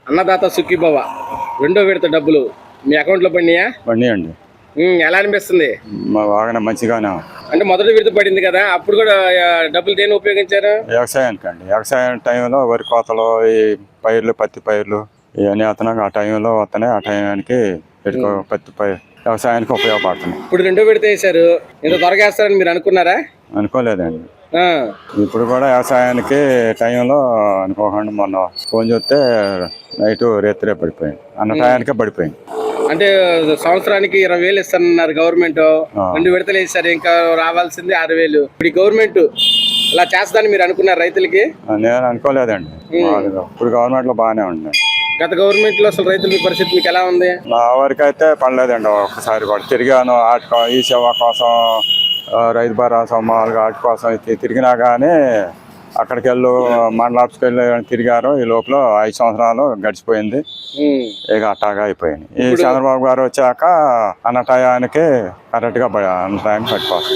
అన్నదాత సుఖీభవ రెండో విడత డబ్బులు మీ అకౌంట్లో పడినాయా? పడినాయండి. ఎలా అనిపిస్తుంది? బాగానే మంచిగానే. అంటే మొదటి విడత పడింది కదా, అప్పుడు కూడా డబ్బులు దేని ఉపయోగించారు? వ్యవసాయానికి అండి. వ్యవసాయం టైంలో వరి కోతలు, ఈ పైర్లు, పత్తి పైర్లు ఇవన్నీ వస్తున్నాయి. ఆ టైంలో వస్తున్నాయి. ఆ టైంకి పత్తి పైరు వ్యవసాయానికి ఉపయోగపడుతున్నాయి. ఇప్పుడు రెండో విడత వేశారు, ఇంత త్వరగా వేస్తారని మీరు అనుకున్నారా? అనుకోలేదండి. ఆ, ఇప్పుడు కూడా వ్యవసాయానికి టైంలో అనుకోకుండా మొన్న ఫోన్ చూస్తే నైట్ రేత్రే పడిపోయింది. అన్న టయానికే పడిపోయింది. అంటే సంవత్సరానికి 20,000 ఇస్తానన్నారు గవర్నమెంట్. రెండు విడతలు వేశారు, ఇంకా రావాల్సింది 6,000. ఇప్పుడు ఈ గవర్నమెంట్ ఇలా చేస్తానని మీరు అనుకున్నారు రైతులకి? నేను అనుకోలేదండి. ఇప్పుడు గవర్నమెంట్ లో బాగానే ఉంది. గత గవర్నమెంట్ లో అసలు రైతుల పరిస్థితి మీకు ఎలా ఉంది? నా వరకు అయితే పడలేదండి. ఒక్కసారి కూడా తిరిగాను ఈ సేవ కోసం, రైతు భరోసా మామూలుగా వాటి కోసం తిరిగినా కానీ అక్కడికి వెళ్ళు మండల ఆఫీస్కి వెళ్ళి తిరిగారు. ఈ లోపల 5 సంవత్సరాలు గడిచిపోయింది. ఇక అట్టాగా అయిపోయింది. ఈ చంద్రబాబు గారు వచ్చాక అన్న టయానికి కరెక్ట్గా అన్న టయానికి పట్టుకోవాలి.